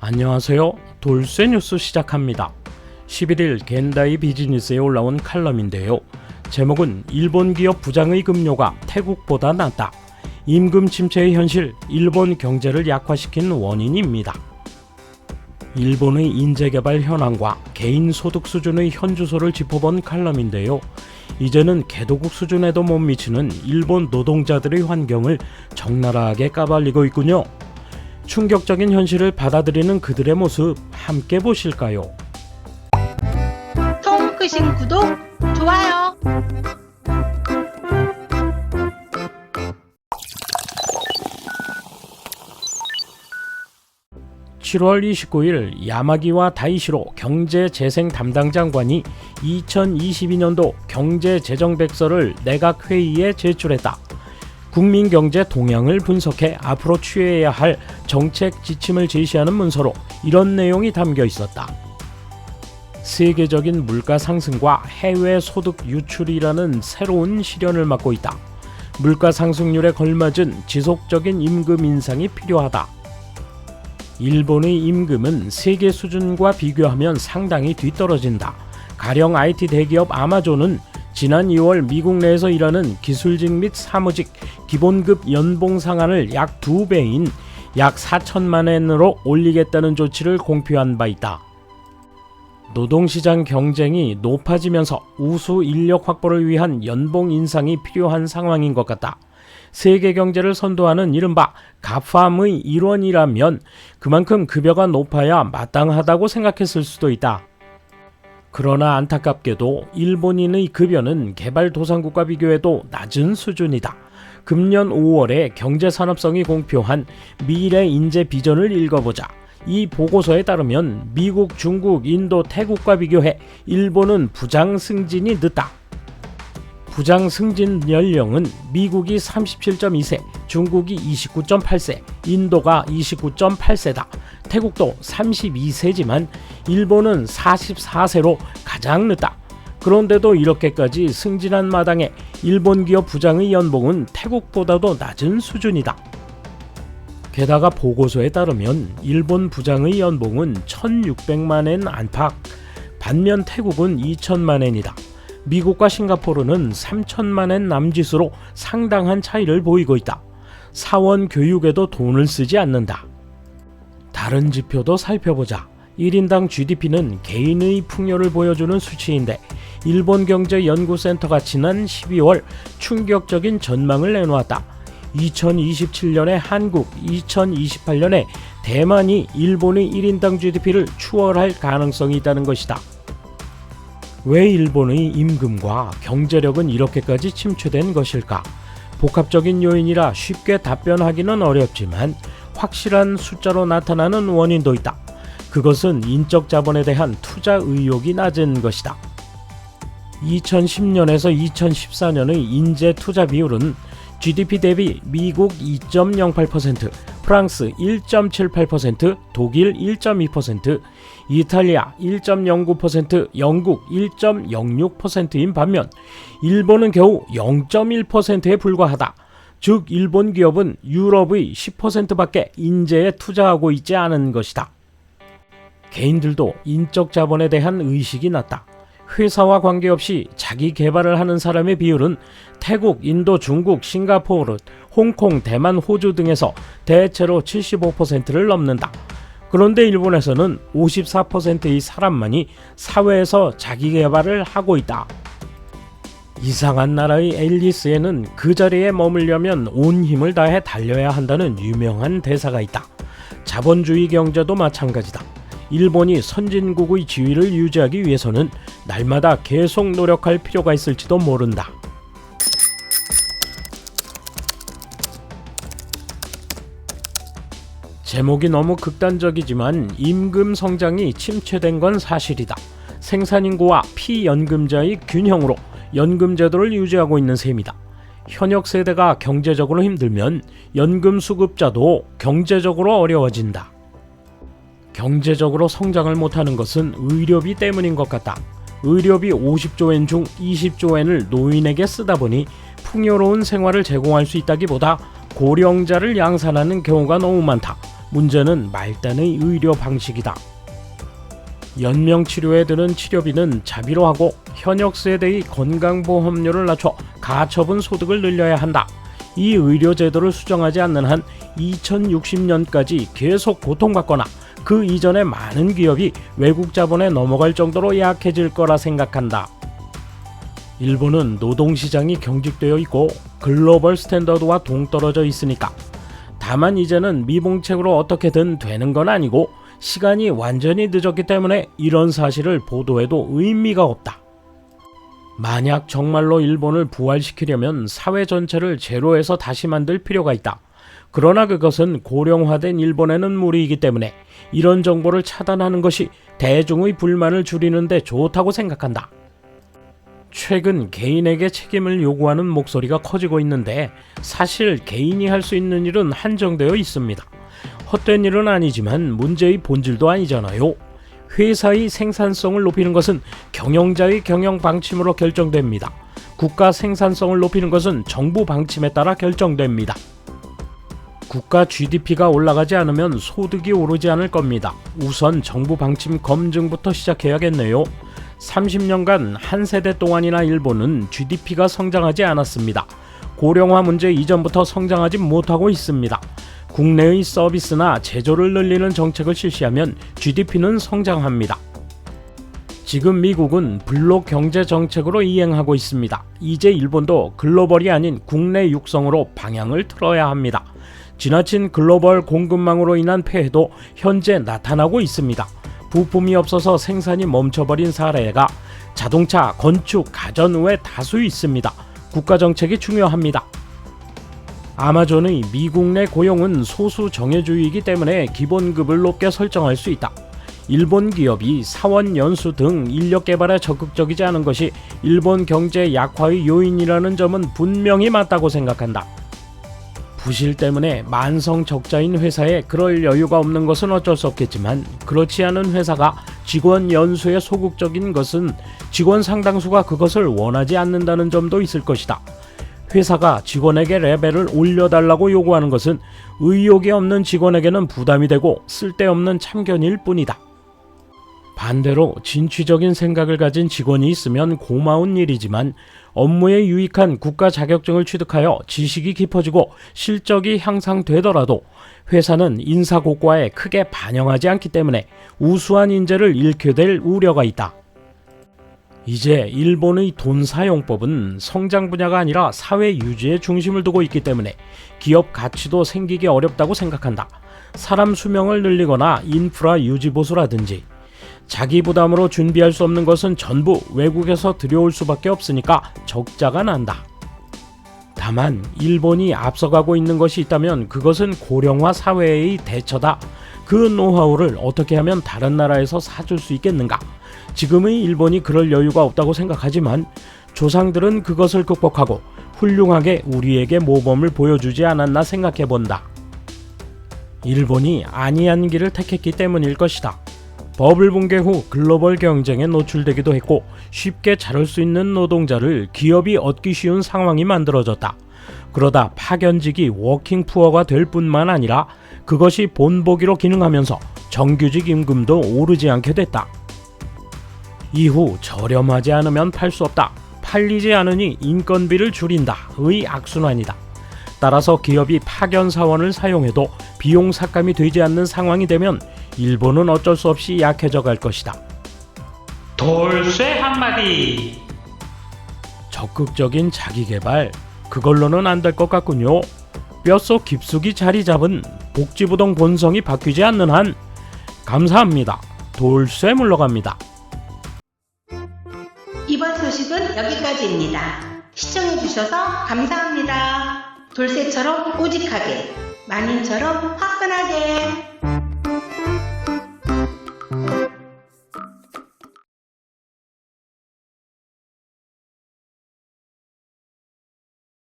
안녕하세요. 돌쇠 뉴스 시작합니다. 11일 겐다이 비즈니스에 올라온 칼럼인데요. 제목은 일본 기업 부장의 급료가 태국보다 낮다. 임금 침체의 현실, 일본 경제를 약화시킨 원인입니다. 일본의 인재개발 현황과 개인 소득 수준의 현주소를 짚어본 칼럼인데요. 이제는 개도국 수준에도 못 미치는 일본 노동자들의 환경을 적나라하게 까발리고 있군요. 충격적인 현실을 받아들이는 그들의 모습 함께 보실까요? 통크신 구독, 좋아요. (7월 29일) 야마기와 다이시로 경제재생 담당 장관이 2022년도 경제재정백서를 내각회의에 제출했다. 국민경제 동향을 분석해 앞으로 취해야 할 정책 지침을 제시하는 문서로 이런 내용이 담겨 있었다. 세계적인 물가 상승과 해외 소득 유출이라는 새로운 시련을 맞고 있다. 물가 상승률에 걸맞은 지속적인 임금 인상이 필요하다. 일본의 임금은 세계 수준과 비교하면 상당히 뒤떨어진다. 가령 IT 대기업 아마존은 지난 2월 미국 내에서 일하는 기술직 및 사무직 기본급 연봉 상한을 약 2배인 약 4천만 엔으로 올리겠다는 조치를 공표한 바 있다. 노동시장 경쟁이 높아지면서 우수 인력 확보를 위한 연봉 인상이 필요한 상황인 것 같다. 세계 경제를 선도하는 이른바 가팜의 일원이라면 그만큼 급여가 높아야 마땅하다고 생각했을 수도 있다. 그러나 안타깝게도 일본인의 급여는 개발도상국과 비교해도 낮은 수준이다. 금년 5월에 경제산업성이 공표한 미래 인재 비전을 읽어보자. 이 보고서에 따르면 미국, 중국, 인도, 태국과 비교해 일본은 부장 승진이 늦다. 부장 승진 연령은 미국이 37.2세, 중국이 29.8세, 인도가 29.8세다. 태국도 32세지만 일본은 44세로 가장 늦다. 그런데도 이렇게까지 승진한 마당에 일본 기업 부장의 연봉은 태국보다도 낮은 수준이다. 게다가 보고서에 따르면 일본 부장의 연봉은 1,600만 엔 안팎, 반면 태국은 2천만 엔이다. 미국과 싱가포르는 3천만 엔 남짓으로 상당한 차이를 보이고 있다. 사원 교육에도 돈을 쓰지 않는다. 다른 지표도 살펴보자. 1인당 GDP는 개인의 풍요를 보여주는 수치인데 일본경제연구센터가 지난 12월 충격적인 전망을 내놓았다. 2027년에 한국, 2028년에 대만이 일본의 1인당 GDP를 추월할 가능성이 있다는 것이다. 왜 일본의 임금과 경제력은 이렇게까지 침체된 것일까? 복합적인 요인이라 쉽게 답변하기는 어렵지만 확실한 숫자로 나타나는 원인도 있다. 그것은 인적 자본에 대한 투자 의욕이 낮은 것이다. 2010년에서 2014년의 인재 투자 비율은 GDP 대비 미국 2.08%, 프랑스 1.78%, 독일 1.2%, 이탈리아 1.09%, 영국 1.06%인 반면 일본은 겨우 0.1%에 불과하다. 즉 일본 기업은 유럽의 10%밖에 인재에 투자하고 있지 않은 것이다. 개인들도 인적 자본에 대한 의식이 낮다. 회사와 관계없이 자기 개발을 하는 사람의 비율은 태국, 인도, 중국, 싱가포르, 홍콩, 대만, 호주 등에서 대체로 75%를 넘는다. 그런데 일본에서는 54%의 사람만이 사회에서 자기 개발을 하고 있다. 이상한 나라의 앨리스에는 그 자리에 머물려면 온 힘을 다해 달려야 한다는 유명한 대사가 있다. 자본주의 경제도 마찬가지다. 일본이 선진국의 지위를 유지하기 위해서는 날마다 계속 노력할 필요가 있을지도 모른다. 제목이 너무 극단적이지만 임금 성장이 침체된 건 사실이다. 생산인구와 피연금자의 균형으로 연금제도를 유지하고 있는 셈이다. 현역 세대가 경제적으로 힘들면 연금 수급자도 경제적으로 어려워진다. 경제적으로 성장을 못하는 것은 의료비 때문인 것 같다. 의료비 50조 엔 중 20조 엔을 노인에게 쓰다 보니 풍요로운 생활을 제공할 수 있다기보다 고령자를 양산하는 경우가 너무 많다. 문제는 말단의 의료 방식이다. 연명치료에 드는 치료비는 자비로 하고 현역 세대의 건강보험료를 낮춰 가처분 소득을 늘려야 한다. 이 의료제도를 수정하지 않는 한 2060년까지 계속 고통받거나 그 이전에 많은 기업이 외국 자본에 넘어갈 정도로 약해질 거라 생각한다. 일본은 노동시장이 경직되어 있고 글로벌 스탠더드와 동떨어져 있으니까. 다만 이제는 미봉책으로 어떻게든 되는 건 아니고 시간이 완전히 늦었기 때문에 이런 사실을 보도해도 의미가 없다. 만약 정말로 일본을 부활시키려면 사회 전체를 제로에서 다시 만들 필요가 있다. 그러나 그것은 고령화된 일본에는 무리이기 때문에 이런 정보를 차단하는 것이 대중의 불만을 줄이는 데 좋다고 생각한다. 최근 개인에게 책임을 요구하는 목소리가 커지고 있는데 사실 개인이 할 수 있는 일은 한정되어 있습니다. 헛된 일은 아니지만 문제의 본질도 아니잖아요. 회사의 생산성을 높이는 것은 경영자의 경영 방침으로 결정됩니다. 국가 생산성을 높이는 것은 정부 방침에 따라 결정됩니다. 국가 GDP가 올라가지 않으면 소득이 오르지 않을 겁니다. 우선 정부 방침 검증부터 시작해야겠네요. 30년간 한 세대 동안이나 일본은 GDP가 성장하지 않았습니다. 고령화 문제 이전부터 성장하지 못하고 있습니다. 국내의 서비스나 제조를 늘리는 정책을 실시하면 GDP는 성장합니다. 지금 미국은 블록 경제 정책으로 이행하고 있습니다. 이제 일본도 글로벌이 아닌 국내 육성으로 방향을 틀어야 합니다. 지나친 글로벌 공급망으로 인한 폐해도 현재 나타나고 있습니다. 부품이 없어서 생산이 멈춰버린 사례가 자동차, 건축, 가전 외 다수 있습니다. 국가 정책이 중요합니다. 아마존의 미국 내 고용은 소수 정예주의이기 때문에 기본급을 높게 설정할 수 있다. 일본 기업이 사원 연수 등 인력 개발에 적극적이지 않은 것이 일본 경제 약화의 요인이라는 점은 분명히 맞다고 생각한다. 부실 때문에 만성 적자인 회사에 그럴 여유가 없는 것은 어쩔 수 없겠지만 그렇지 않은 회사가 직원 연수에 소극적인 것은 직원 상당수가 그것을 원하지 않는다는 점도 있을 것이다. 회사가 직원에게 레벨을 올려달라고 요구하는 것은 의욕이 없는 직원에게는 부담이 되고 쓸데없는 참견일 뿐이다. 반대로 진취적인 생각을 가진 직원이 있으면 고마운 일이지만 업무에 유익한 국가 자격증을 취득하여 지식이 깊어지고 실적이 향상되더라도 회사는 인사고과에 크게 반영하지 않기 때문에 우수한 인재를 잃게 될 우려가 있다. 이제 일본의 돈 사용법은 성장 분야가 아니라 사회 유지에 중심을 두고 있기 때문에 기업 가치도 생기기 어렵다고 생각한다. 사람 수명을 늘리거나 인프라 유지 보수라든지 자기 부담으로 준비할 수 없는 것은 전부 외국에서 들여올 수밖에 없으니까 적자가 난다. 다만 일본이 앞서가고 있는 것이 있다면 그것은 고령화 사회의 대처다. 그 노하우를 어떻게 하면 다른 나라에서 사줄 수 있겠는가? 지금의 일본이 그럴 여유가 없다고 생각하지만 조상들은 그것을 극복하고 훌륭하게 우리에게 모범을 보여주지 않았나 생각해본다. 일본이 안이한 길을 택했기 때문일 것이다. 버블 붕괴 후 글로벌 경쟁에 노출되기도 했고 쉽게 자를 수 있는 노동자를 기업이 얻기 쉬운 상황이 만들어졌다. 그러다 파견직이 워킹 푸어가 될 뿐만 아니라 그것이 본보기로 기능하면서 정규직 임금도 오르지 않게 됐다. 이후 저렴하지 않으면 팔 수 없다. 팔리지 않으니 인건비를 줄인다의 악순환이다. 따라서 기업이 파견 사원을 사용해도 비용 삭감이 되지 않는 상황이 되면 일본은 어쩔 수 없이 약해져 갈 것이다. 돌쇠 한마디. 적극적인 자기개발, 그걸로는 안 될 것 같군요. 뼛속 깊숙이 자리 잡은 복지부동 본성이 바뀌지 않는 한 감사합니다. 돌쇠 물러갑니다. 이번 소식은 여기까지입니다. 시청해주셔서 감사합니다. 돌쇠처럼 우직하게, 만인처럼 화끈하게.